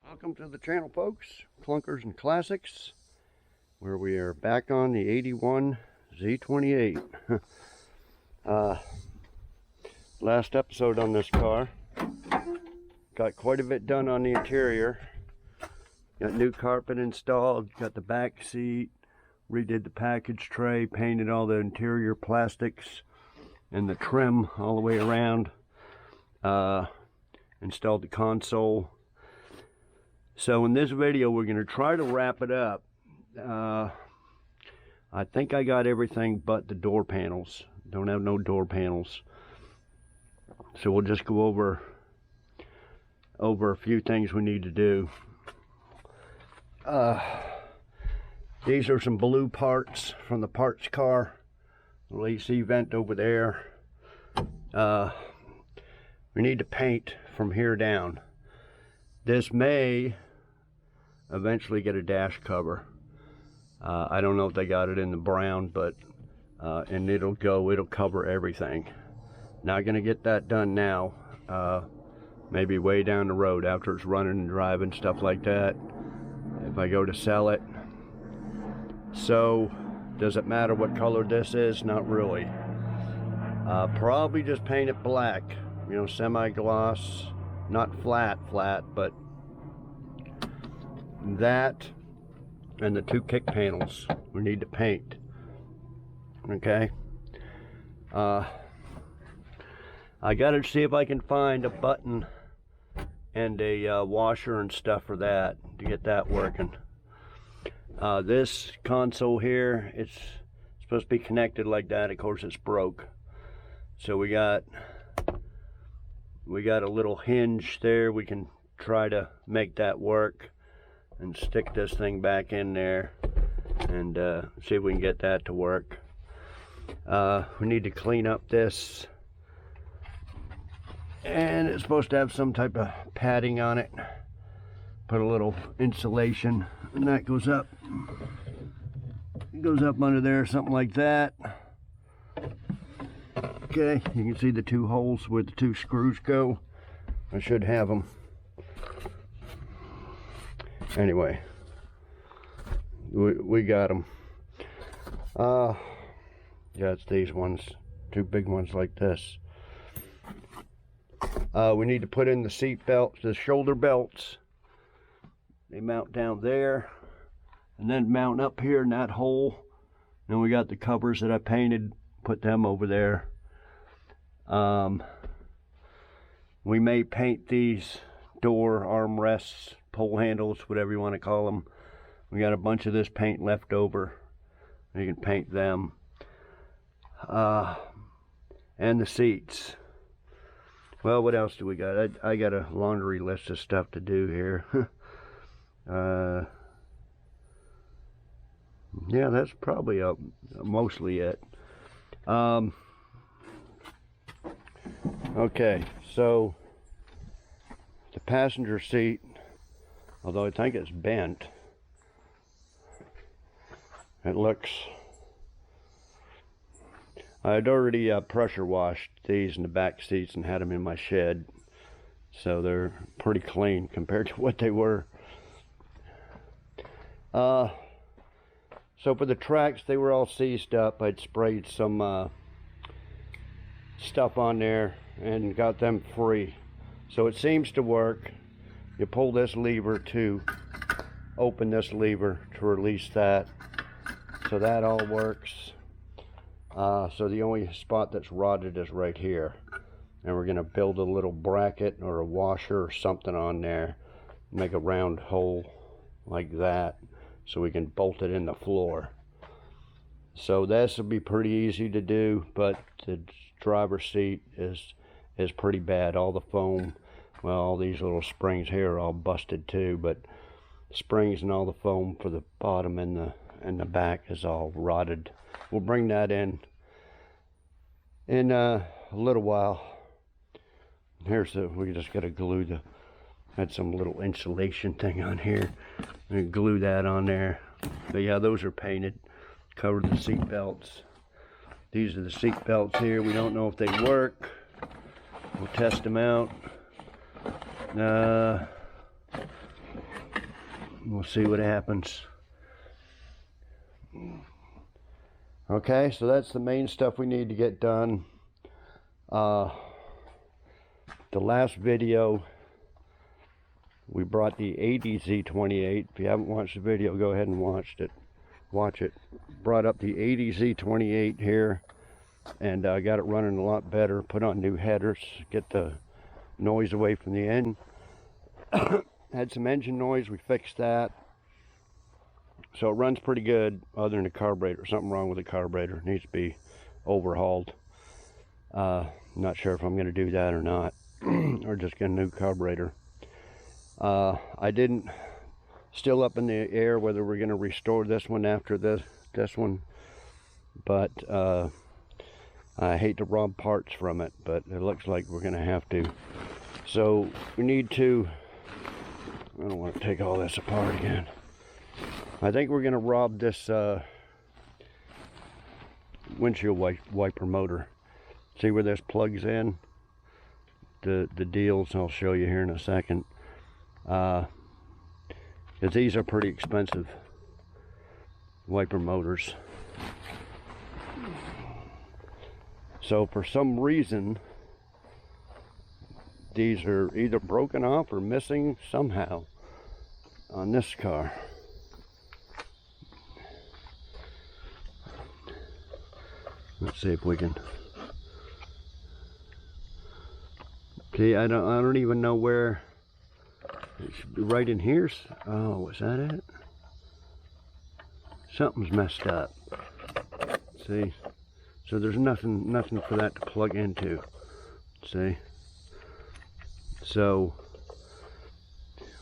Welcome to the channel, folks. Clunkers and Classics, where we are back on the 81 Z28. Last episode on this car. Got quite a bit done on the interior. Got new carpet installed, got the back seat, redid the package tray, painted all the interior plastics and the trim all the way around. Installed the console. So in this video, we're going to try to wrap it up. I think I got everything but the door panels. Don't have no door panels. So we'll just go over a few things we need to do. These are some blue parts from the parts car. Little AC vent over there. We need to paint from here down. This may eventually get a dash cover. I don't know if they got it in the brown, but and it'll cover everything. Not gonna get that done now. Maybe way down the road after it's running and driving, stuff like that, if I go to sell it. So does it matter what color this is? Not really. Probably just paint it black, you know, semi-gloss, not flat, but that and the two kick panels we need to paint. Okay. I gotta see if I can find a button and a washer and stuff for that to get that working. This console here, it's supposed to be connected like that. Of course it's broke, so we got a little hinge there. We can try to make that work and stick this thing back in there and see if we can get that to work. We need to clean up this, and it's supposed to have some type of padding on it. Put a little insulation, and that goes up. It goes up under there, something like that. Okay, you can see the two holes where the two screws go. I should have them. Anyway, we got them. Yeah, it's these ones, two big ones like this. We need to put in the seat belts, the shoulder belts. They mount down there and then mount up here in that hole. Then we got the covers that I painted, put them over there. We may paint these door armrests, pole handles, whatever you want to call them. We got a bunch of this paint left over. You can paint them. And the seats. Well, what else do we got? I got a laundry list of stuff to do here. Yeah, that's probably mostly it. Okay, so the passenger seat, although I think it's bent, it looks, I'd already pressure washed these in the back seats and had them in my shed, so they're pretty clean compared to what they were. So for the tracks, they were all seized up. I'd sprayed some stuff on there and got them free. So it seems to work. You pull this lever to open this lever to release that. So that all works. So the only spot that's rotted is right here. And we're gonna build a little bracket or a washer or something on there. Make a round hole like that so we can bolt it in the floor. So this will be pretty easy to do, but the driver's seat is pretty bad. All the foam, well, all these little springs here are all busted too, but springs and all the foam for the bottom and the back is all rotted. We'll bring that in a little while. Here's we just got to glue had some little insulation thing on here. And glue that on there. But yeah, those are painted. Cover the seat belts. These are the seat belts here. We don't know if they work. We'll test them out. We'll see what happens. Okay, so that's the main stuff we need to get done. The last video, we brought the 80 Z28. If you haven't watched the video, go ahead and watch it. Brought up the 80 Z28 here, and got it running a lot better. Put on new headers, get the noise away from the engine. Had some engine noise, we fixed that. So it runs pretty good, other than the carburetor. Something wrong with the carburetor, it needs to be overhauled. Not sure if I'm going to do that or not, or just get a new carburetor. I didn't, still up in the air whether we're going to restore this one after this one, but I hate to rob parts from it, but it looks like we're going to have to. So we need to, I don't want to take all this apart again. I think we're going to rob this windshield wiper motor. See where this plugs in? The deals I'll show you here in a second. Because these are pretty expensive wiper motors. So for some reason, these are either broken off or missing somehow on this car. Let's see if we can. See, I don't even know where. It should be right in here. Oh, was that it? Something's messed up. See, so there's nothing for that to plug into. See, so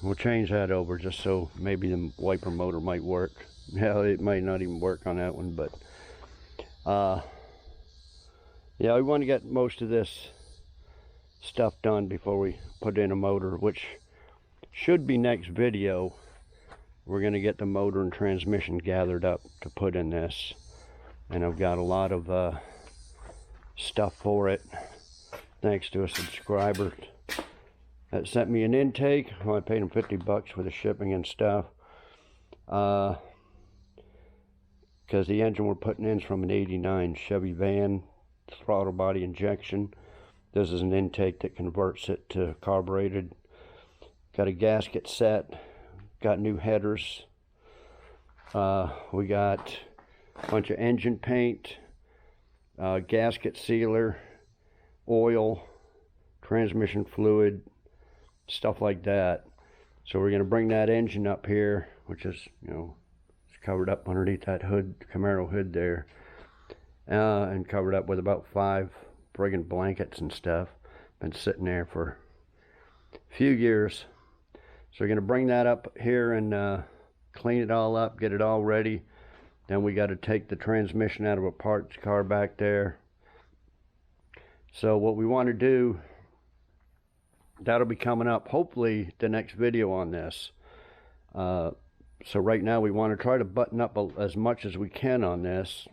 we'll change that over just so maybe the wiper motor might work. Hell, it might not even work on that one, but yeah, we want to get most of this stuff done before we put in a motor, which should be next video. We're going to get the motor and transmission gathered up to put in this, and I've got a lot of stuff for it, thanks to a subscriber that sent me an intake. Well, I paid him $50 for the shipping and stuff, because the engine we're putting in is from an '89 Chevy van, throttle body injection. This is an intake that converts it to carbureted. Got a gasket set, got new headers. We got a bunch of engine paint, gasket sealer, oil, transmission fluid, stuff like that. So we're going to bring that engine up here, which is, you know, it's covered up underneath that hood, Camaro hood there, and covered up with about 5 friggin' blankets and stuff. Been sitting there for a few years. So we're going to bring that up here and clean it all up, get it all ready. Then we got to take the transmission out of a parts car back there. So what we want to do, that'll be coming up, hopefully the next video on this. So right now we want to try to button up as much as we can on this,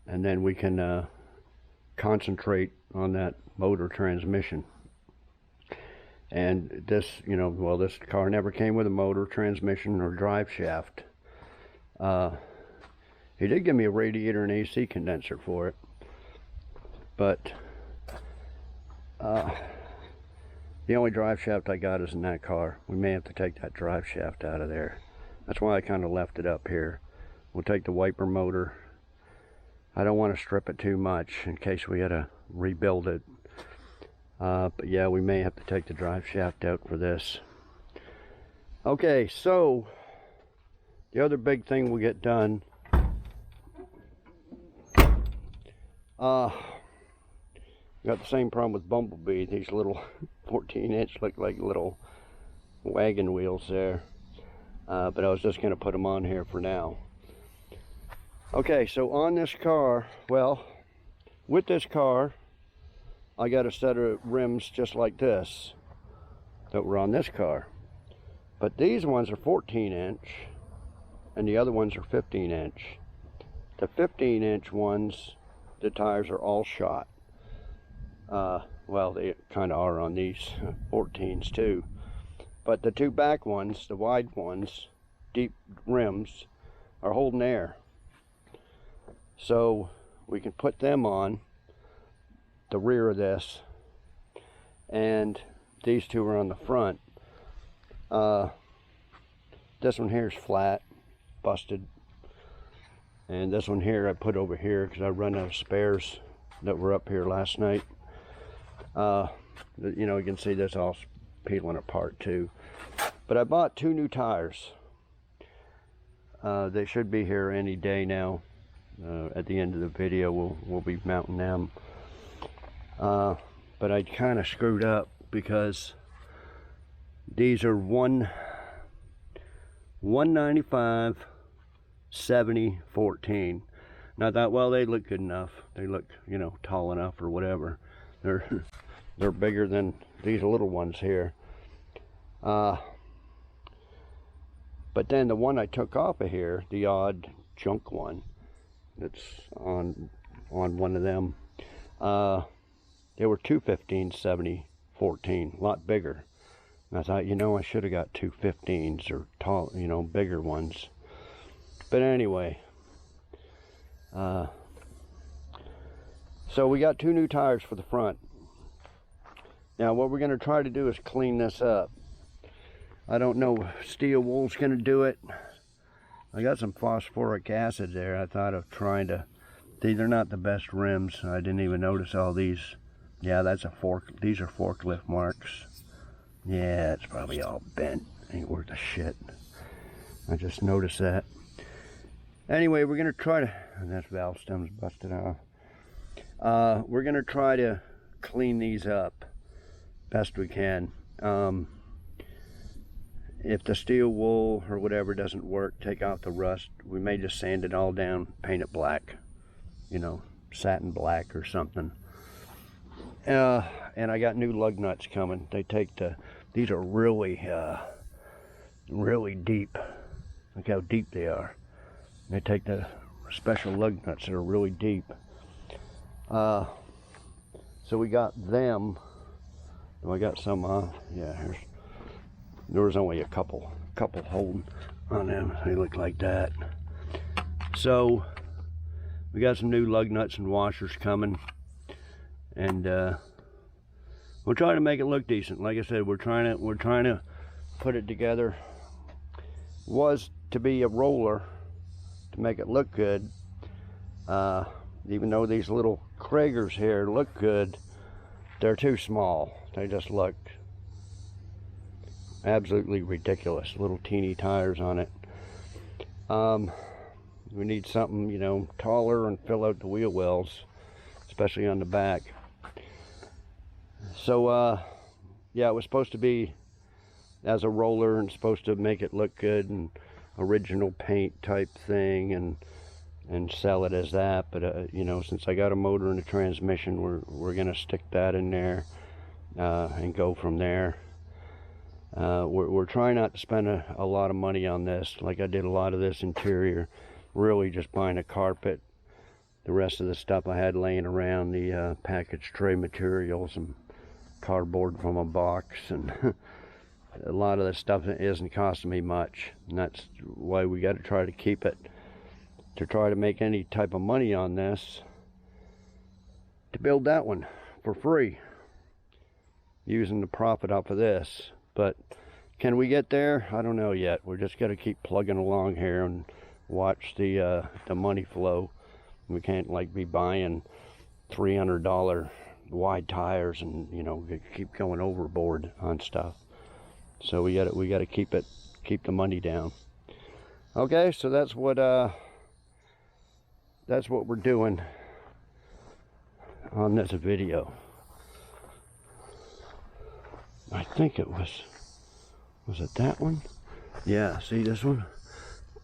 and then we can concentrate on that motor transmission. And this, you know, well, this car never came with a motor, transmission, or drive shaft. He did give me a radiator and AC condenser for it, but the only drive shaft I got is in that car. We may have to take that drive shaft out of there. That's why I kind of left it up here. We'll take the wiper motor. I don't want to strip it too much in case we had to rebuild it. But yeah, we may have to take the drive shaft out for this. Okay, so the other big thing we'll get done, got the same problem with Bumblebee. These little 14-inch look like little wagon wheels there, but I was just going to put them on here for now. Okay, so on this car, well, with this car, I got a set of rims just like this that were on this car. But these ones are 14-inch, and the other ones are 15-inch. The 15-inch ones, the tires are all shot. Well, they kind of are on these 14s too. But the two back ones, the wide ones, deep rims, are holding air. So we can put them on the rear of this, and these two are on the front. This one here is flat, busted, and this one here I put over here because I run out of spares that were up here last night. You know, you can see this all peeling apart too. But I bought 2 new tires. They should be here any day now. At the end of the video we'll be mounting them. But I kind of screwed up because these are 195 70 14. And I thought, well, they look good enough. They look, you know, tall enough or whatever. They're bigger than these little ones here. But then the one I took off of here, the odd junk one that's on one of them, they were 215 70 14, a lot bigger. And I thought, you know, I should have got 215s or tall, you know, bigger ones. But anyway, so we got 2 new tires for the front. Now what we're going to try to do is clean this up. I don't know if steel wool's going to do it. I got some phosphoric acid there. I thought of trying to, these are not the best rims. I didn't even notice all these. Yeah, that's a fork. These are forklift marks. Yeah, it's probably all bent. Ain't worth a shit. I just noticed that. Anyway, we're going to try to, and that valve stem's busted off. We're going to try to clean these up best we can. If the steel wool or whatever doesn't work, take out the rust. We may just sand it all down, paint it black, you know, satin black or something. And I got new lug nuts coming. They take these are really deep. Look how deep they are. They take the special lug nuts that are really deep. So we got them. I got some, yeah, there was only a couple holding on them. They look like that. So we got some new lug nuts and washers coming, and we're trying to make it look decent. Like I said, we're trying to put it together. Was to be a roller to make it look good. Even though these little Kragers here look good, they're too small. They just look absolutely ridiculous. Little teeny tires on it. We need something, you know, taller and fill out the wheel wells, especially on the back. So yeah, it was supposed to be as a roller and supposed to make it look good and original paint type thing, and sell it as that. But you know, since I got a motor and a transmission, we're gonna stick that in there and go from there. We're trying not to spend a lot of money on this, like I did a lot of this interior. Really just buying a carpet. The rest of the stuff I had laying around, the package tray materials and cardboard from a box, and a lot of the stuff isn't costing me much, and that's why we got to try to keep it, to try to make any type of money on this, to build that one for free using the profit off of this. But can we get there? I don't know yet. We're just got to keep plugging along here and watch the money flow. We can't like be buying $300 wide tires and, you know, keep going overboard on stuff. So we got to keep the money down. Okay, so that's what we're doing on this video. I think it was it that one? Yeah, see this one?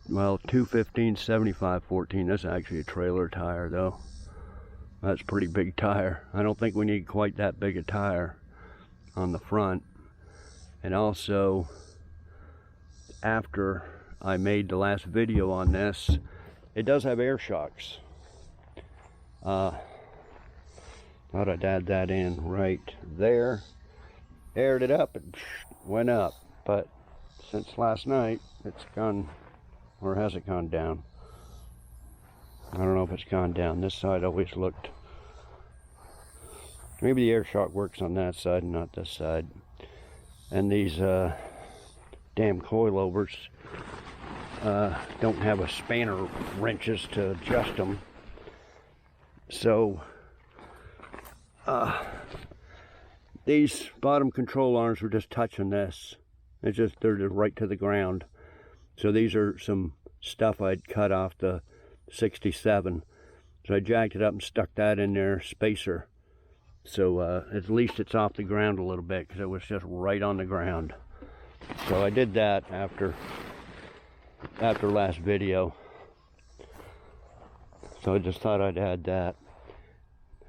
Well, 215 75 14. That's actually a trailer tire though. That's a pretty big tire. I don't think we need quite that big a tire on the front. And also, after I made the last video on this, it does have air shocks. Thought I'd add that in right there. Aired it up and went up. but since last night it's gone, or has it gone down? I don't know if it's gone down. This side always looked, maybe the air shock works on that side and not this side. And these damn coilovers don't have a spanner wrenches to adjust them. So these bottom control arms were just touching this. They're just right to the ground. So these are some stuff I'd cut off the 67. So I jacked it up and stuck that in there, spacer. So at least it's off the ground a little bit, because it was just right on the ground. So I did that after last video. So I just thought I'd add that.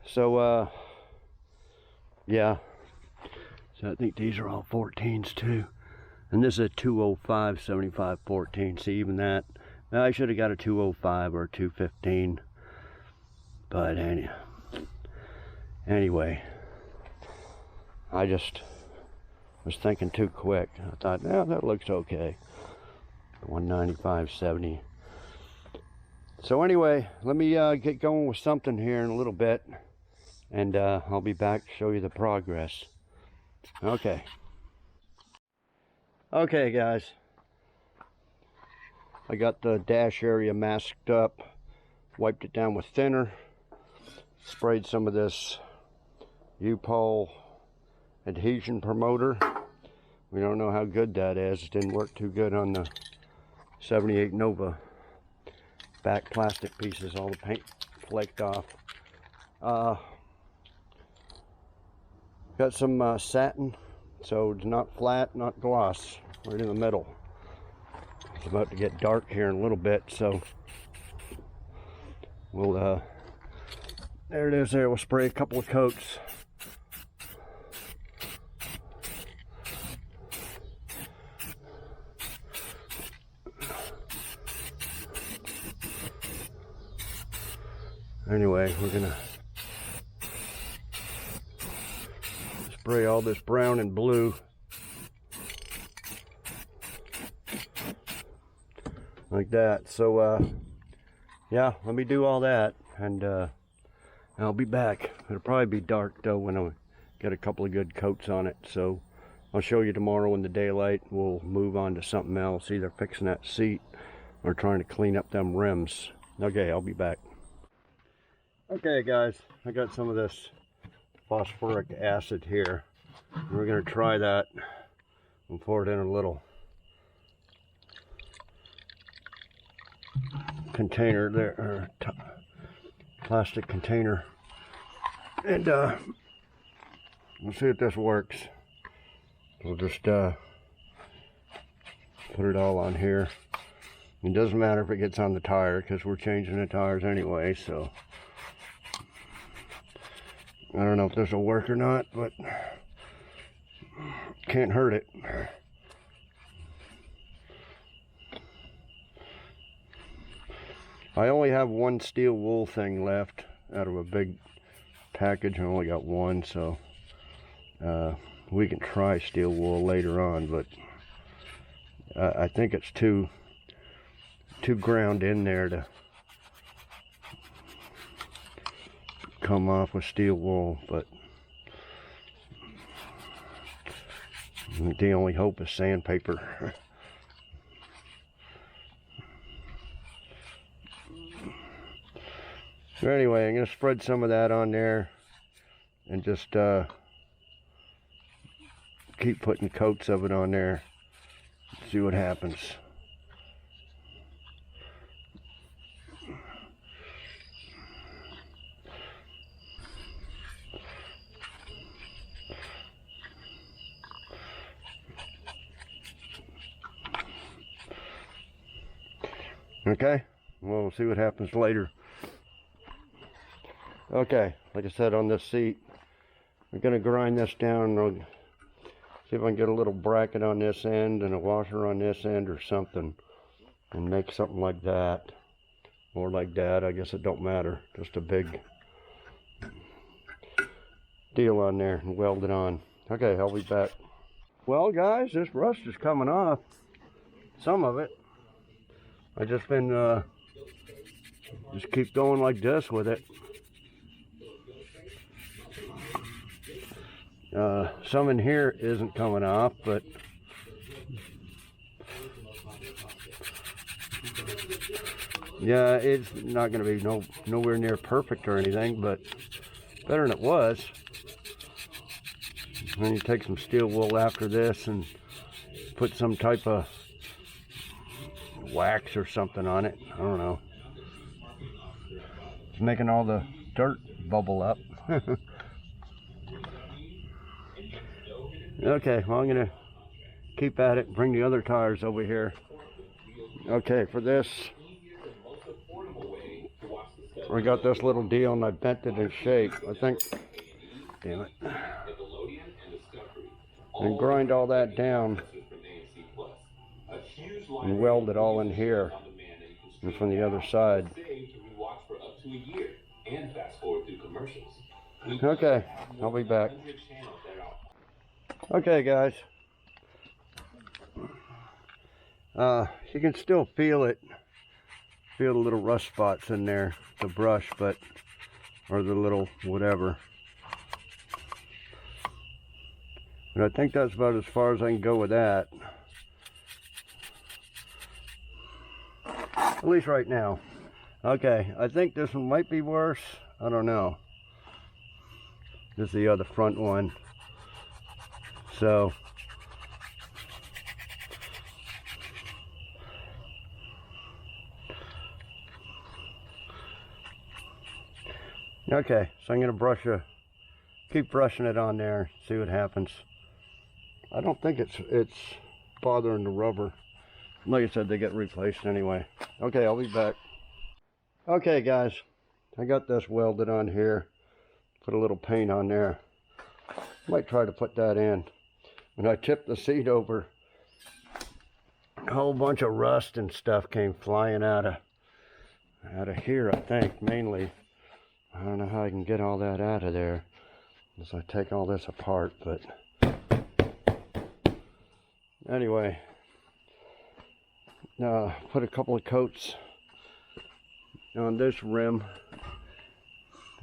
So yeah. So I think these are all 14s too. And this is a 205 75 14. See, even that, I should have got a 205 or a 215. But anyway, I just was thinking too quick. I thought, yeah, that looks okay. 195 70. So anyway, let me get going with something here in a little bit, and I'll be back to show you the progress. Okay. Okay, guys. I got the dash area masked up, wiped it down with thinner, sprayed some of this U-Pole adhesion promoter. We don't know how good that is. It didn't work too good on the 78 Nova back plastic pieces. All the paint flaked off. Got some satin, so it's not flat, not gloss, right in the middle. It's about to get dark here in a little bit, so we'll there it is there. We'll spray a couple of coats. Anyway, we're gonna spray all this brown and blue like that. So yeah, let me do all that, and I'll be back. It'll probably be dark though when I get a couple of good coats on it. So I'll show you tomorrow in the daylight. We'll move on to something else, either fixing that seat or trying to clean up them rims. Okay, I'll be back. Okay guys, I got some of this phosphoric acid here. We're going to try that and pour it in a little container there, or plastic container, and we'll see if this works. We'll just put it all on here. It doesn't matter if it gets on the tire, because we're changing the tires anyway, so I don't know if this will work or not, but can't hurt it. I only have one steel wool thing left out of a big package. I only got one, so we can try steel wool later on, but I think it's too ground in there to come off with steel wool. But the only hope is sandpaper. So anyway, I'm going to spread some of that on there and just keep putting coats of it on there. See what happens. Okay, we'll see what happens later. Okay, like I said, on this seat, I'm going to grind this down. I'll see if I can get a little bracket on this end and a washer on this end or something, and make something like that, or like that. I guess it don't matter. Just a big deal on there and weld it on. Okay, I'll be back. Well, guys, this rust is coming off. Some of it. I just been just keep going like this with it. Some in here isn't coming off, but yeah, it's not going to be nowhere near perfect or anything, but better than it was. Then you take some steel wool after this and put some type of wax or something on it. I don't know. It's making all the dirt bubble up. Okay, well, I'm gonna keep at it and bring the other tires over here. Okay, for this, we got this little deal and I bent it in shape. I think, damn it. And grind all that down and weld it all in here and from the other side. Okay, I'll be back. Okay, guys. You can still feel it. Feel the little rust spots in there, the brush, but, or the little whatever. But I think that's about as far as I can go with that. At least right now. Okay, I think this one might be worse. I don't know. This is the other front one. So, okay, so I'm gonna keep brushing it on there, see what happens. I don't think it's bothering the rubber. Like I said, they get replaced anyway. Okay, I'll be back. Okay, guys, I got this welded on here. Put a little paint on there. Might try to put that in. When I tipped the seat over, a whole bunch of rust and stuff came flying out of here, I think, mainly. I don't know how I can get all that out of there as I take all this apart, but anyway, put a couple of coats on this rim.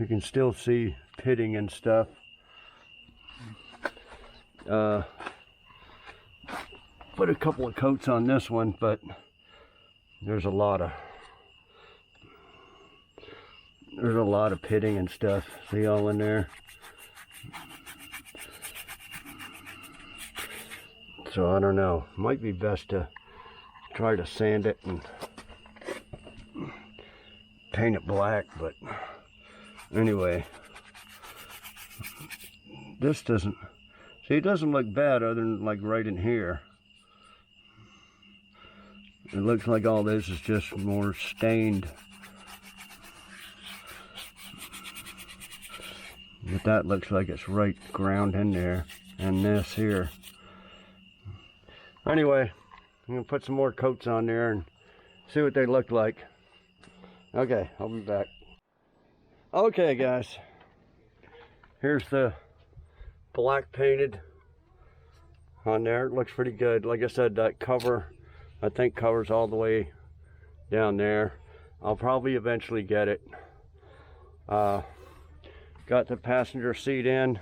You can still see pitting and stuff. Put a couple of coats on this one, but there's a lot of pitting and stuff. See all in there? So I don't know. Might be best to try to sand it and paint it black, but anyway, this doesn't, see, it doesn't look bad other than like right in here. It looks like all this is just more stained. But that looks like it's right ground in there. And this here. Anyway, I'm gonna put some more coats on there and see what they look like. Okay, I'll be back. Okay, guys. Here's the black painted on there. It looks pretty good. Like I said, that cover, I think, covers all the way down there. I'll probably eventually get it. Got the passenger seat in.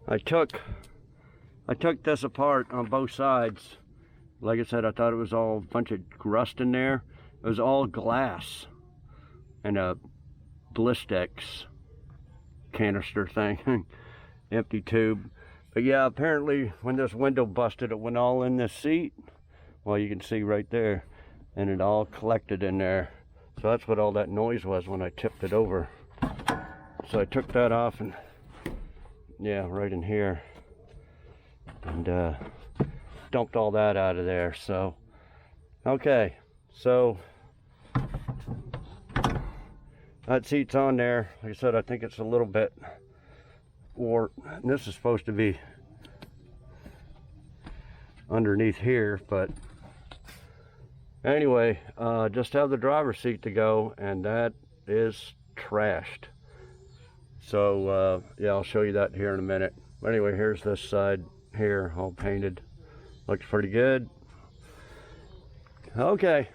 I took this apart on both sides. Like I said, I thought it was all a bunch of rust in there. It was all glass and a Blistex canister thing, empty tube. But yeah, apparently when this window busted, it went all in this seat. Well, you can see right there, and it all collected in there. So that's what all that noise was when I tipped it over. So I took that off and, yeah, right in here, and dumped all that out of there. So, okay, so that seat's on there. Like I said, I think it's a little bit warped. And this is supposed to be underneath here, but anyway, just have the driver's seat to go, and that is trashed. So yeah, I'll show you that here in a minute. But anyway, here's this side here, all painted. Looks pretty good. Okay,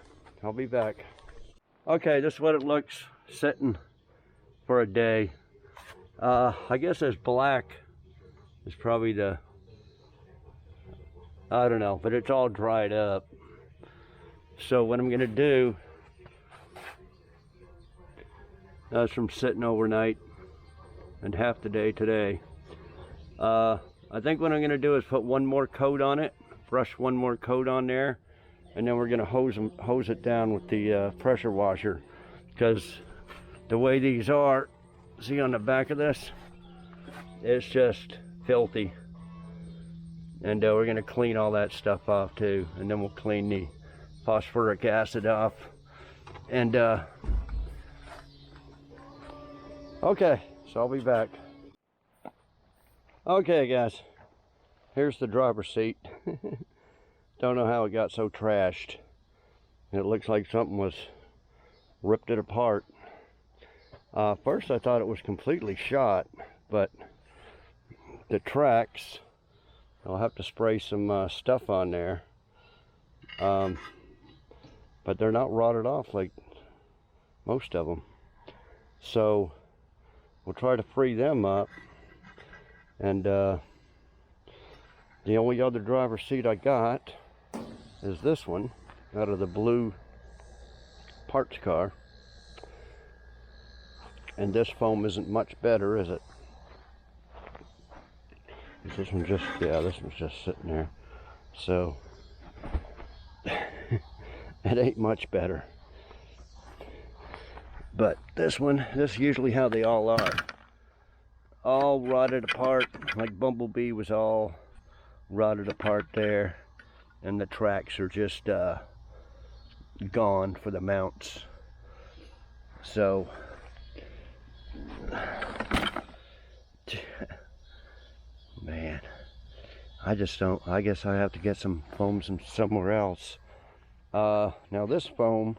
I'll be back. Okay, this is what it looks sitting for a day. I guess this black is probably the, I don't know, but it's all dried up. So what I'm gonna do, that's from sitting overnight and half the day today. I think what I'm gonna do is put one more coat on it, brush one more coat on there, and then we're gonna hose it down with the pressure washer, because the way these are, see on the back of this, it's just filthy. And we're gonna clean all that stuff off too, and then we'll clean the phosphoric acid off. And okay, so I'll be back. Okay guys, here's the driver's seat. Don't know how it got so trashed. It looks like something was ripped it apart. First I thought it was completely shot, but the tracks, I'll have to spray some stuff on there. But they're not rotted off like most of them. So we'll try to free them up. And the only other driver's seat I got is this one out of the blue parts car. And this foam isn't much better, is it? Is this one just, yeah, this one's just sitting there. So it ain't much better. But this one, this is usually how they all are. All rotted apart, like Bumblebee was all rotted apart there. And the tracks are just gone for the mounts. So man, I just don't, I guess I have to get some foam somewhere else. Now this foam,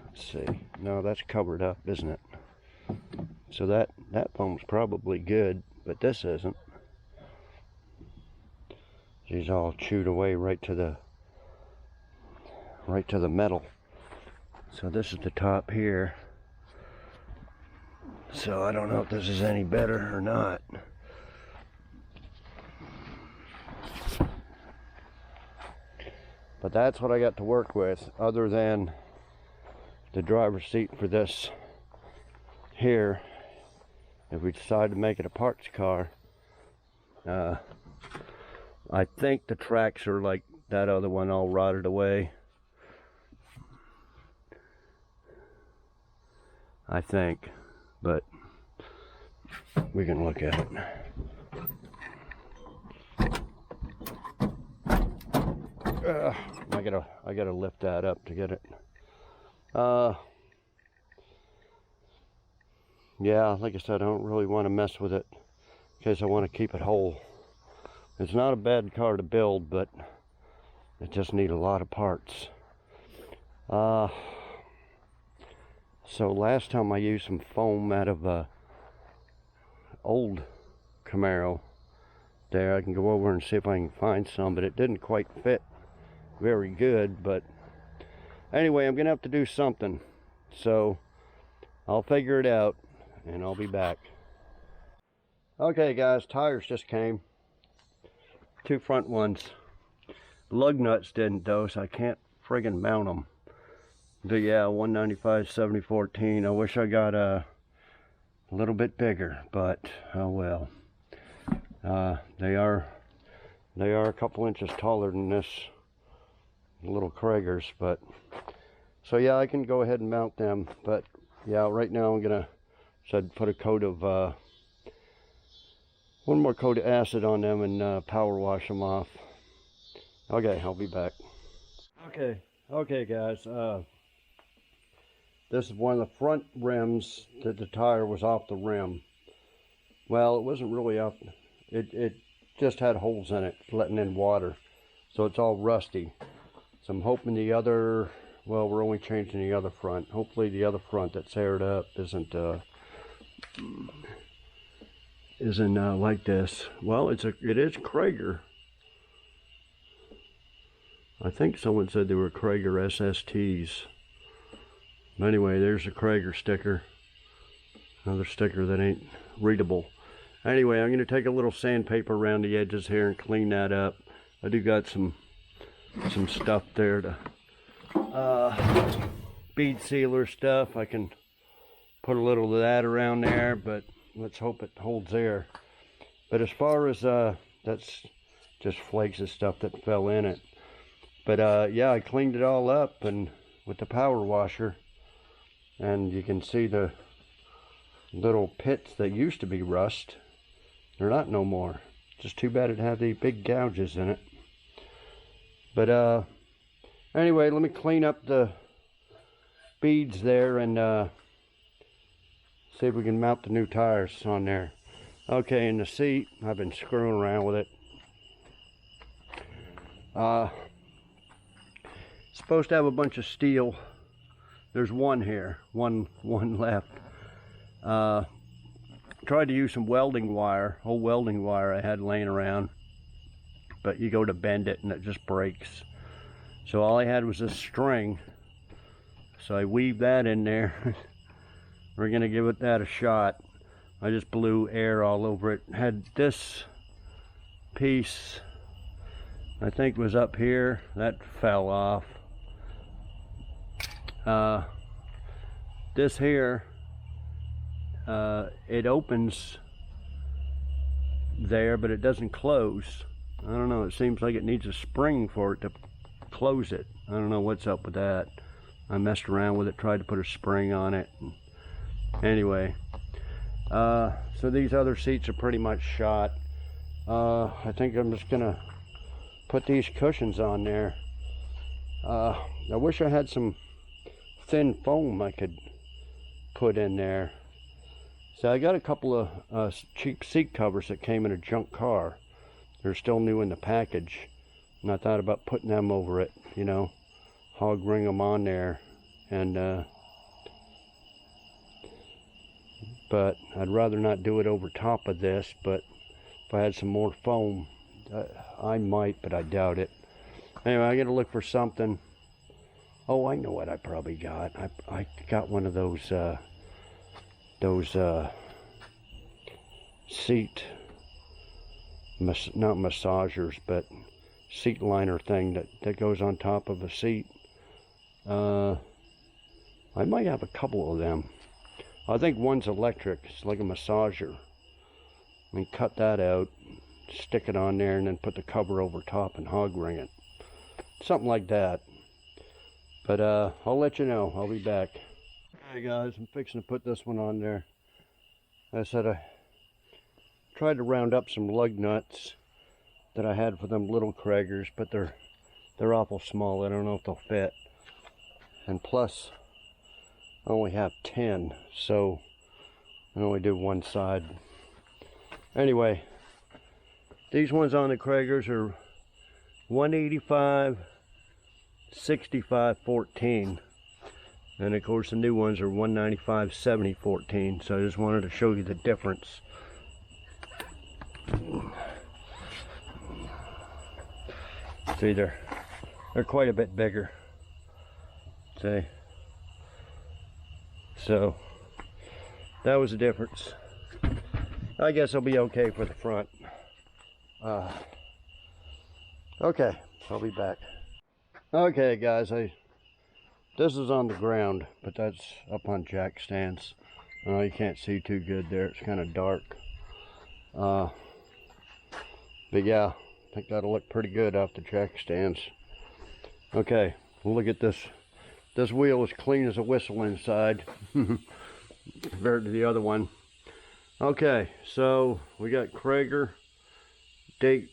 let's see, no, that's covered up, isn't it? So that foam's probably good, but this isn't. She's all chewed away right to the metal. So this is the top here. So I don't know if this is any better or not. But that's what I got to work with, other than the driver's seat for this here. If we decide to make it a parts car, I think the tracks are like that other one, all rotted away. I think, but we can look at it. I gotta lift that up to get it. Yeah, like I said, I don't really want to mess with it because I want to keep it whole. It's not a bad car to build, but it just needs a lot of parts. So last time I used some foam out of a old Camaro there. I can go over and see if I can find some, but it didn't quite fit very good. But anyway, I'm gonna have to do something, so I'll figure it out and I'll be back. Okay guys, tires just came. Two front ones. Lug nuts didn't though, so I can't friggin' mount them. But yeah, 195 7014. I wish I got a little bit bigger, but oh well. They are a couple inches taller than this little Kragers, but so yeah, I can go ahead and mount them. But yeah, right now I'm gonna put a coat of one more coat of acid on them and power wash them off. Okay, I'll be back. Okay guys, this is one of the front rims that the tire was off the rim. Well, it wasn't really off, it just had holes in it letting in water, so it's all rusty. So I'm hoping the other well, we're only changing the other front. Hopefully the other front that's aired up isn't like this. Well, it is Krager. I think someone said they were Krager SSTs. Anyway, there's a Krager sticker. Another sticker that ain't readable. Anyway, I'm going to take a little sandpaper around the edges here and clean that up. I do got some stuff there to bead sealer stuff. I can put a little of that around there, but let's hope it holds air. But as far as that's just flakes of stuff that fell in it. But yeah, I cleaned it all up and with the power washer, and you can see the little pits that used to be rust. They're not no more. Just too bad it had the big gouges in it. But anyway, let me clean up the beads there and see if we can mount the new tires on there. Okay, in the seat, I've been screwing around with it. Supposed to have a bunch of steel. There's one here, one left. Tried to use some welding wire, old welding wire I had laying around, but you go to bend it and it just breaks. So all I had was this string, so I weaved that in there. We're gonna give that a shot. I just blew air all over it. Had this piece, I think was up here, that fell off. This here, it opens there, but it doesn't close. I don't know, it seems like it needs a spring for it to close it. I don't know what's up with that. I messed around with it, tried to put a spring on it. Anyway, so these other seats are pretty much shot. I think I'm just gonna put these cushions on there. I wish I had some thin foam I could put in there. So I got a couple of cheap seat covers that came in a junk car. They're still new in the package, and I thought about putting them over it, you know, hog ring them on there, and but I'd rather not do it over top of this. But if I had some more foam, I might, but I doubt it. Anyway, I gotta look for something. Oh, I know what I probably got. I got one of those seat, not massagers, but seat liner thing that goes on top of a seat. I might have a couple of them. I think one's electric. It's like a massager. I mean, cut that out, stick it on there, and then put the cover over top and hog ring it. Something like that. But I'll let you know. I'll be back. Hey guys, I'm fixing to put this one on there. I said I tried to round up some lug nuts that I had for them little Kragers, but they're awful small. I don't know if they'll fit. And plus, I only have 10, so I only do one side. Anyway, these ones on the Kragers are 185, 65, 14. And of course the new ones are 195, 70, 14. So I just wanted to show you the difference. See, they're quite a bit bigger. See? So that was the difference. I guess I'll be okay for the front. Okay, I'll be back. Okay guys, this is on the ground, but that's up on jack stands. You can't see too good there, it's kind of dark. But yeah, I think that'll look pretty good off the jack stands. Okay, we'll look at this. This wheel is clean as a whistle inside compared to the other one. Okay, so we got Krager, date,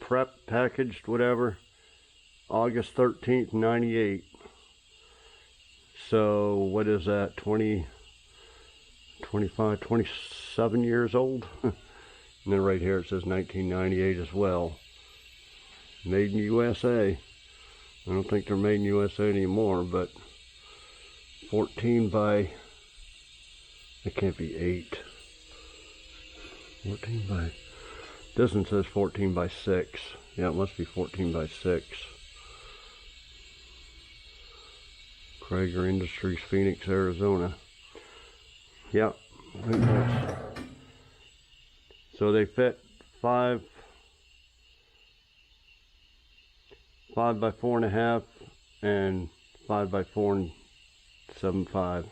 prep, packaged, whatever, August 13th, 98. So what is that, 20, 25, 27 years old? And then right here it says 1998 as well. Made in USA. I don't think they're made in USA anymore, but 14 by, it can't be 8. 14 by, this one says 14 by 6. Yeah, it must be 14 by 6. Krager Industries, Phoenix, Arizona. Yeah, I think that's, so they fit 5 by 4.5 and 5 by 4 7.5.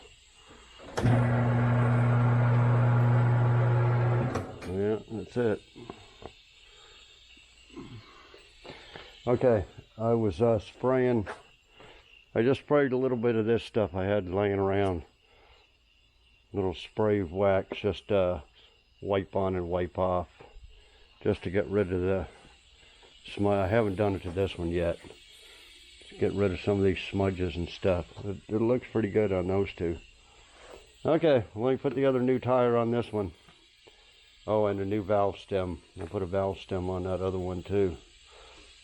Yeah, that's it. Okay, I was spraying. I just sprayed a little bit of this stuff I had laying around. Little spray wax, just wipe on and wipe off, just to get rid of the smudge. I haven't done it to this one yet. Just get rid of some of these smudges and stuff. It looks pretty good on those two. Okay, let me put the other new tire on this one. Oh, and a new valve stem. I'll put a valve stem on that other one too.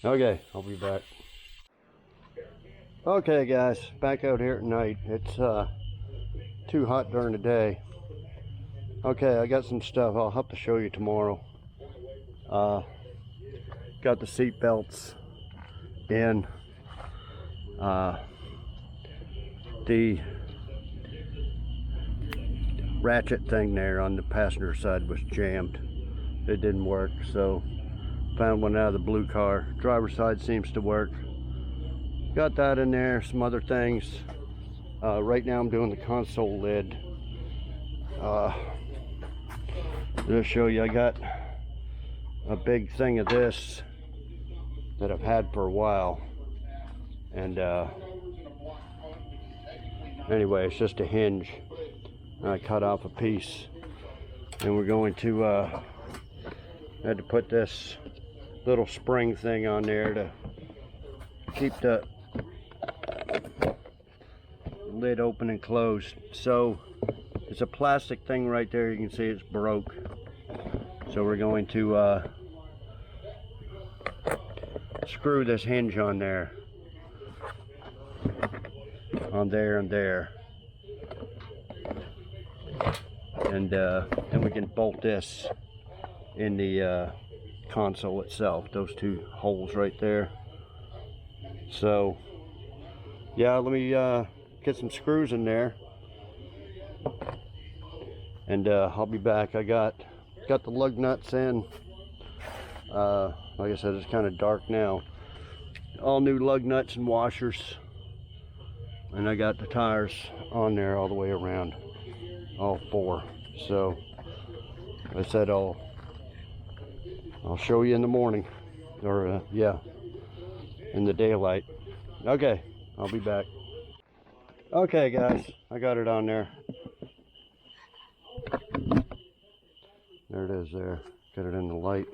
Okay, I'll be back. Okay guys, back out here at night. It's too hot during the day. Okay, I got some stuff I'll have to show you tomorrow. Got the seat belts in. The ratchet thing there on the passenger side was jammed. It didn't work, so found one out of the blue car. Driver's side seems to work. Got that in there, some other things. Right now I'm doing the console lid. I'll show you, I got a big thing of this that I've had for a while. And anyway, it's just a hinge. I cut off a piece. And we're going to, I had to put this little spring thing on there to keep the lid open and closed. So it's a plastic thing right there. You can see it's broke. So we're going to screw this hinge on there, and there, and then we can bolt this in the console itself. Those two holes right there. So yeah, let me get some screws in there, and I'll be back. I got the lug nuts in. Like I said, it's kind of dark now. All new lug nuts and washers, and I got the tires on there all the way around, all 4. So I said I'll show you in the morning, or yeah, in the daylight. Okay, I'll be back. Okay guys, I got it on there. There it is there. Get it in the light.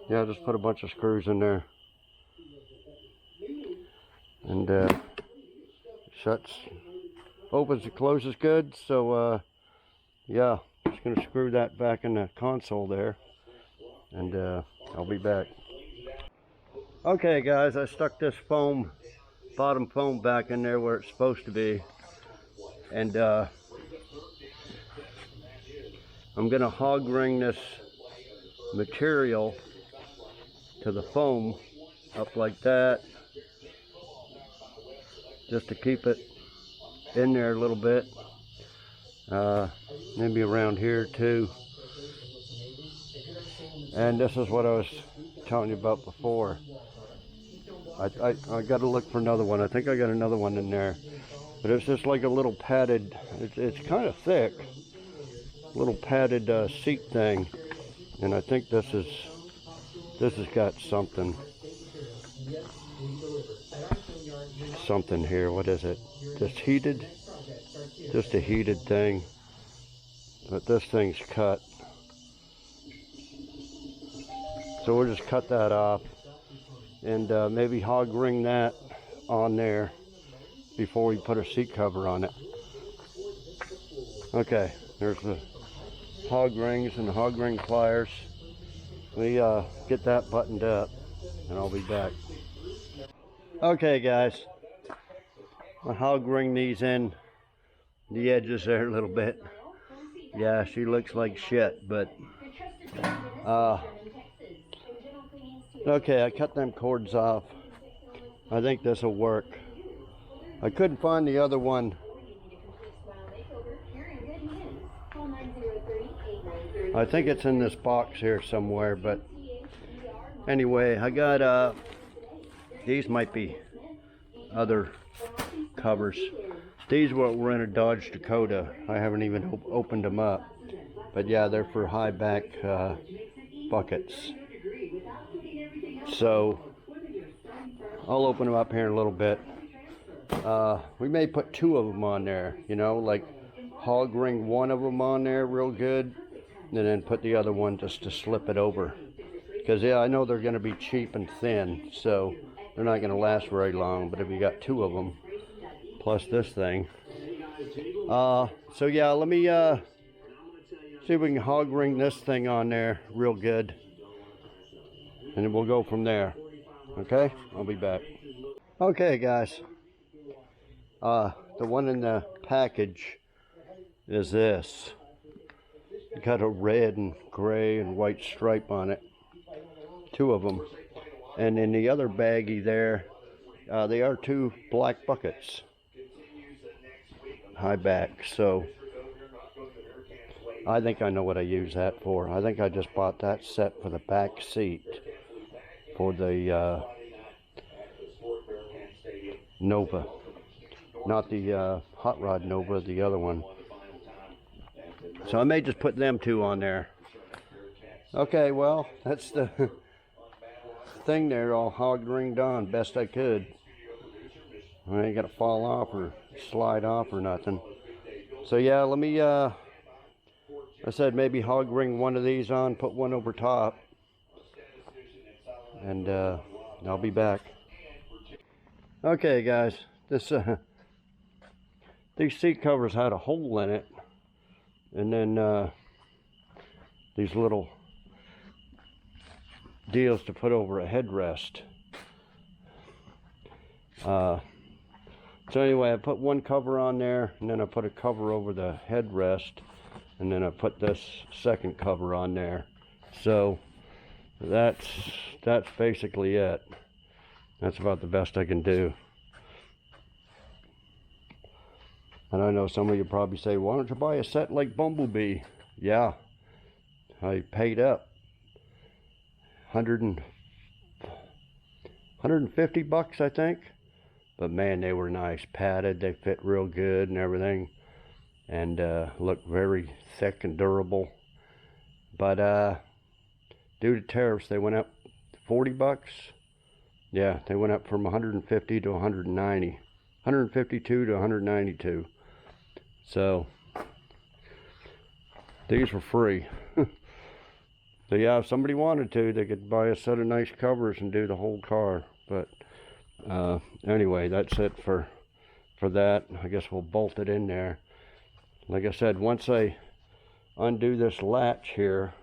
Yeah, just put a bunch of screws in there. And shuts, opens and closes good. So yeah, just gonna screw that back in the console there. And I'll be back. Okay guys, I stuck this foam, bottom foam back in there where it's supposed to be. And I'm gonna hog ring this material to the foam up like that, just to keep it in there a little bit. Maybe around here too. And this is what I was telling you about before. I gotta look for another one. I think I got another one in there, but it's just like a little padded, it's kind of thick, little padded seat thing. And I think this has got something here. What is it? Just heated? Just a heated thing. But this thing's cut. So we'll just cut that off, and maybe hog ring that on there before we put a seat cover on it. Okay, there's the hog rings and the hog ring pliers. We get that buttoned up, and I'll be back. Okay guys, I hog ring these in the edges there a little bit. Yeah, she looks like shit, but okay, I cut them cords off. I think this will work. I couldn't find the other one. I think it's in this box here somewhere, but anyway, I got these might be other covers. These were in a Dodge Dakota. I haven't even opened them up, but yeah, they're for high back buckets. So I'll open them up here in a little bit. We may put 2 of them on there, you know, like hog ring 1 of them on there real good, and then put the other one just to slip it over. Because yeah, I know they're going to be cheap and thin, so they're not going to last very long. But if you got 2 of them, plus this thing. So yeah, let me see if we can hog ring this thing on there real good, and then we'll go from there. Okay, I'll be back. Okay guys, the one in the package is this. It got a red and gray and white stripe on it, 2 of them. And in the other baggie there, they are 2 black buckets, high back. So I think I know what I use that for. I think I just bought that set for the back seat for the Nova, not the Hot Rod Nova, the other one. So I may just put them 2 on there. Okay, well, that's the thing there, all hog ringed on best I could. I ain't gonna fall off or slide off or nothing. So yeah, let me I said maybe hog ring 1 of these on, put 1 over top, and I'll be back. Okay guys, this these seat covers had a hole in it, and then these little deals to put over a headrest. So anyway, I put 1 cover on there, and then I put a cover over the headrest, and then I put this second cover on there. So that's basically it. That's about the best I can do. And I know some of you probably say, why don't you buy a set like Bumblebee? Yeah, I paid up 150 bucks, I think. But man, they were nice, padded, they fit real good and everything, and looked very thick and durable. But due to tariffs, they went up 40 bucks. Yeah, they went up from 150 to 190, 152 to 192. So these were free. So yeah, if somebody wanted to, they could buy a set of nice covers and do the whole car. But anyway, that's it for that. I guess we'll bolt it in there. Like I said, once I undo this latch here,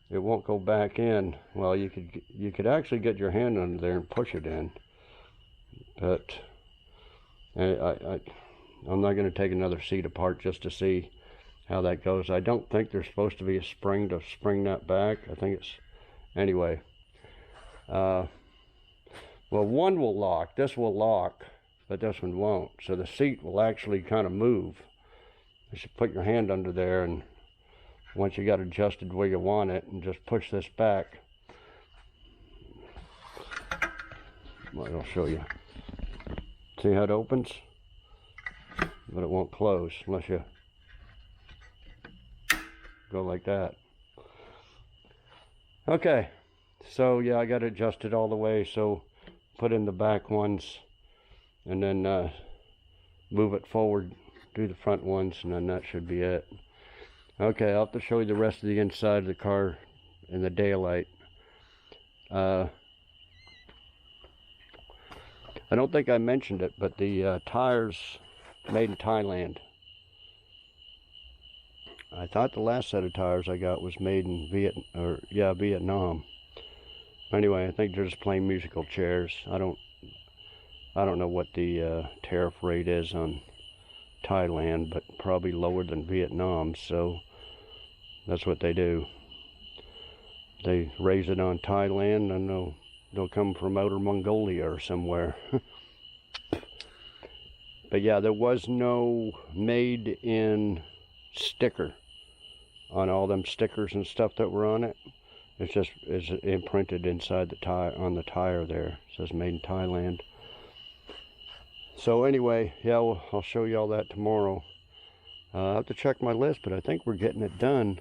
it won't go back in. Well, you could actually get your hand under there and push it in, but I'm not going to take another seat apart just to see how that goes. I don't think there's supposed to be a spring to spring that back. I think it's, anyway. Well, 1 will lock. This will lock, but this one won't. So the seat will actually kind of move. You should put your hand under there, and once you got adjusted where you want it, and just push this back. Well, I'll show you. See how it opens? But it won't close unless you go like that. Okay, so yeah, I got it adjusted all the way, so put in the back ones, and then move it forward, do the front ones, and then that should be it. Okay, I'll have to show you the rest of the inside of the car in the daylight. I don't think I mentioned it, but the tires made in Thailand. I thought the last set of tires I got was made in Vietnam. Anyway, I think they're just plain musical chairs. I don't I don't know what the tariff rate is on Thailand, but probably lower than Vietnam, so that's what they do. They raise it on Thailand, and they'll come from Outer Mongolia or somewhere. But yeah, there was no made in sticker on all them stickers and stuff that were on it. It's imprinted inside the tire, on the tire there. It says made in Thailand. So anyway, yeah, I'll show you all that tomorrow. I'll have to check my list, but I think we're getting it done.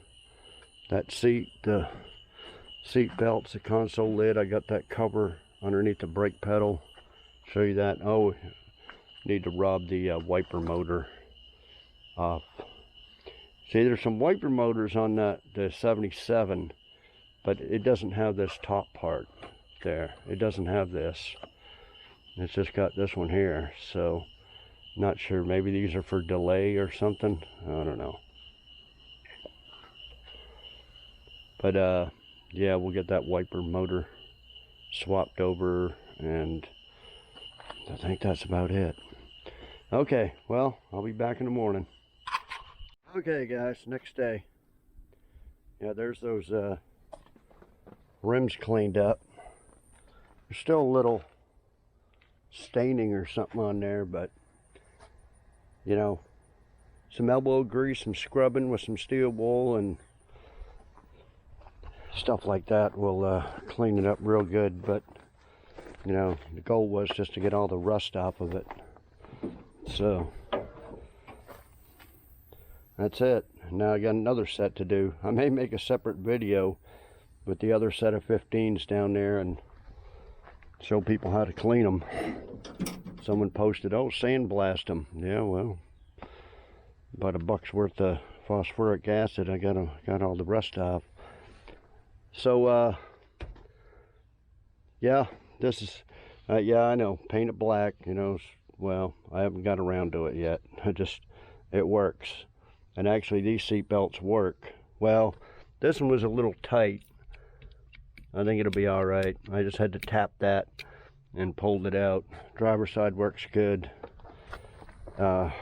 That seat, the seat belts, the console lid, I got that cover underneath the brake pedal. Show you that. Oh, need to rob the wiper motor off. See, there's some wiper motors on the 77, but it doesn't have this top part there. It doesn't have this. It's just got this one here, so not sure. Maybe these are for delay or something. I don't know. But yeah, we'll get that wiper motor swapped over, and I think that's about it. Okay, well, I'll be back in the morning. Okay guys, next day. Yeah, there's those rims cleaned up. There's still a little staining or something on there, but you know, some elbow grease, some scrubbing with some steel wool and stuff like that will clean it up real good. But you know, the goal was just to get all the rust off of it. So that's it. Now I got another set to do. I may make a separate video with the other set of 15s down there and show people how to clean them. Someone posted, oh, sandblast them. Yeah, well, about $1 worth of phosphoric acid. I got all the rust off. So yeah, this is yeah, I know, paint it black, you know. Well, I haven't got around to it yet. It works. And actually these seat belts work. Well, this one was a little tight. I think it'll be all right. I just had to tap that and pulled it out. Driver's side works good. So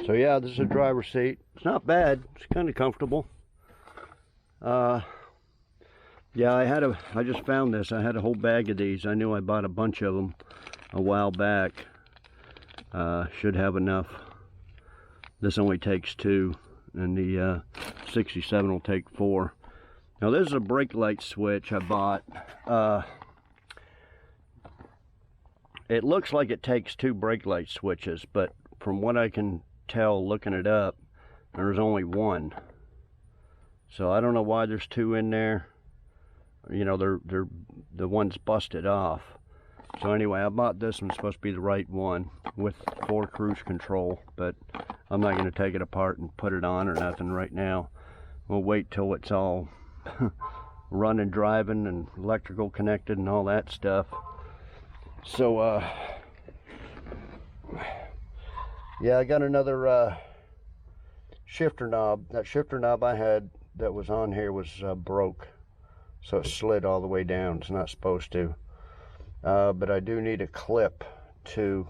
yeah, this is a driver's seat. It's not bad. It's kind of comfortable. Yeah, I just found this. I had a whole bag of these. I knew I bought a bunch of them a while back. Should have enough. This only takes 2, and the 67 will take 4. Now this is a brake light switch I bought. It looks like it takes 2 brake light switches, but from what I can tell looking it up, there's only 1. So I don't know why there's 2 in there. You know, they're the one's busted off. So anyway, I bought this one. It's supposed to be the right one with 4 cruise control, but I'm not going to take it apart and put it on or nothing right now. We'll wait till it's all running, driving, and electrical connected and all that stuff. So yeah, I got another shifter knob. That shifter knob I had that was on here was broke, so it slid all the way down. It's not supposed to. But I do need a clip to,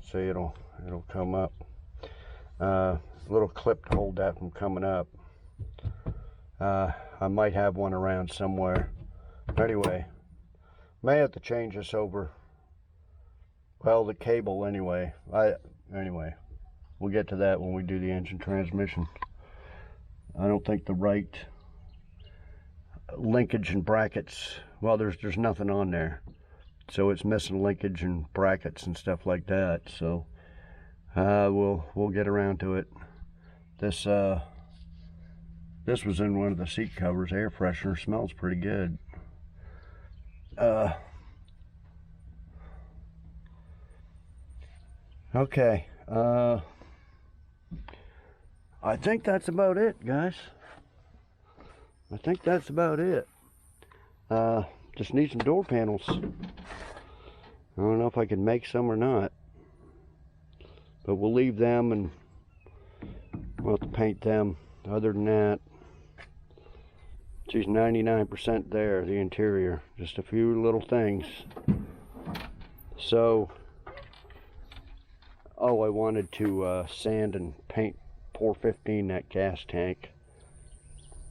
so it'll come up. A little clip to hold that from coming up. I might have one around somewhere. Anyway, may have to change this over. Well, the cable anyway. Anyway, we'll get to that when we do the engine transmission. I don't think the right linkage and brackets. Well, there's nothing on there. So it's missing linkage and brackets and stuff like that. So we'll get around to it. This was in one of the seat covers. Air freshener. Smells pretty good. Okay. I think that's about it, guys. I think that's about it. Just need some door panels. I don't know if I can make some or not, but we'll leave them and we'll have to paint them. Other than that, She's 99% there, the interior. Just a few little things. So, oh, I wanted to sand and paint 415 that gas tank,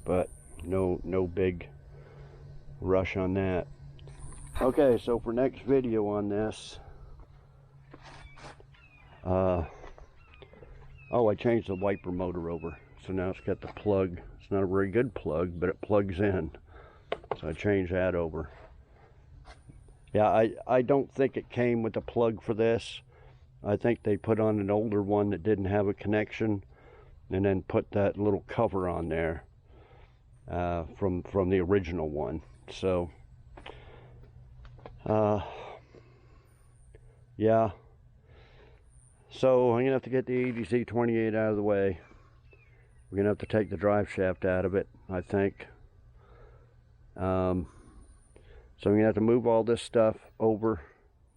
but no big rush on that. Okay, so for next video on this, oh, I changed the wiper motor over, so now it's got the plug. It's not a very good plug, but it plugs in, so I changed that over. Yeah, I don't think it came with a plug for this. I think they put on an older one that didn't have a connection, and then put that little cover on there from the original one. So yeah, so I'm gonna have to get the Z28 out of the way. We're gonna have to take the drive shaft out of it, I think. So I'm gonna have to move all this stuff over.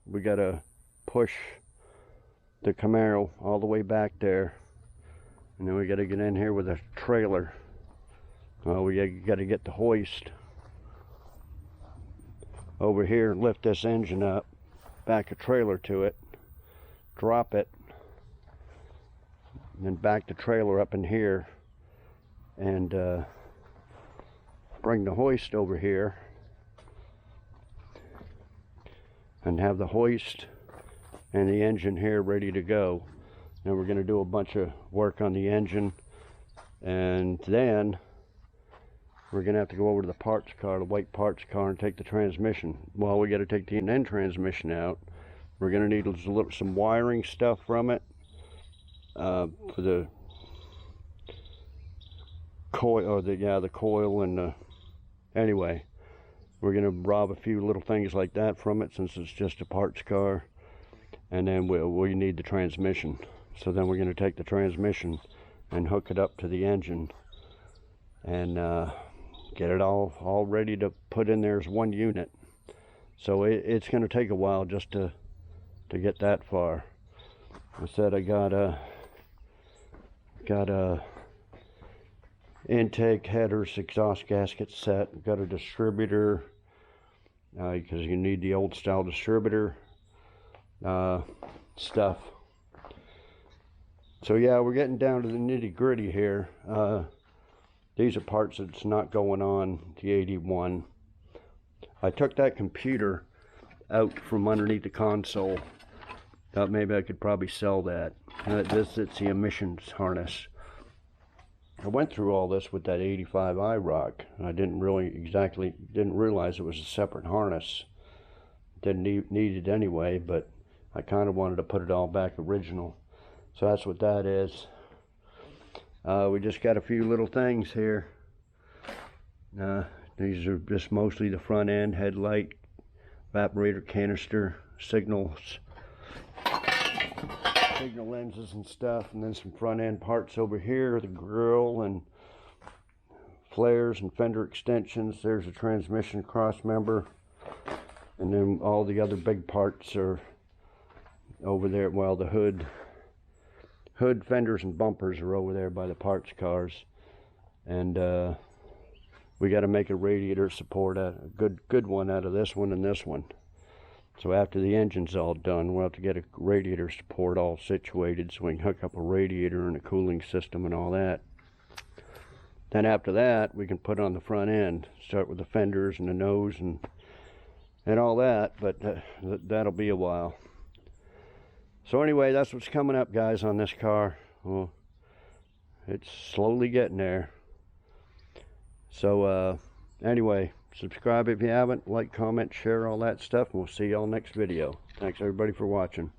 We gotta push the Camaro all the way back there, and then we gotta get in here with a trailer. We gotta get the hoist over here and lift this engine up, back a trailer to it, drop it, and then back the trailer up in here, and bring the hoist over here, and have the hoist and the engine here ready to go. Then we're going to do a bunch of work on the engine, and then we're going to have to go over to the parts car, the white parts car, and take the transmission. Well, we got to take the end transmission out. We're going to need some wiring stuff from it for the coil, or the coil, and anyway, we're going to rob a few little things like that from it, since it's just a parts car. And then we need the transmission. So then we're going to take the transmission and hook it up to the engine, and get it all ready to put in there as one unit. So it's going to take a while just to get that far. I said I got a intake, headers, exhaust gasket set. Got a distributor, because you need the old style distributor stuff. So yeah, we're getting down to the nitty gritty here. These are parts that's not going on the 81. I took that computer out from underneath the console. Thought maybe I could probably sell that. It's the emissions harness. I went through all this with that 85 iRock. I didn't realize it was a separate harness. Didn't need it anyway, but I kind of wanted to put it all back original. So that's what that is. We just got a few little things here. These are just mostly the front end, headlight, evaporator canister, signal lenses and stuff, and then some front end parts over here, the grille and flares and fender extensions. There's a transmission cross member, and then all the other big parts are over there. Well, the hood, fenders, and bumpers are over there by the parts cars, and we got to make a radiator support, a good one out of this one and this one. So after the engine's all done, we'll have to get a radiator support all situated so we can hook up a radiator and a cooling system and all that. Then after that, we can put on the front end, start with the fenders and the nose and all that, but that'll be a while. So anyway, that's what's coming up, guys, on this car. Well, it's slowly getting there. So anyway, subscribe if you haven't, like, comment, share, all that stuff, and we'll see y'all next video. Thanks everybody for watching.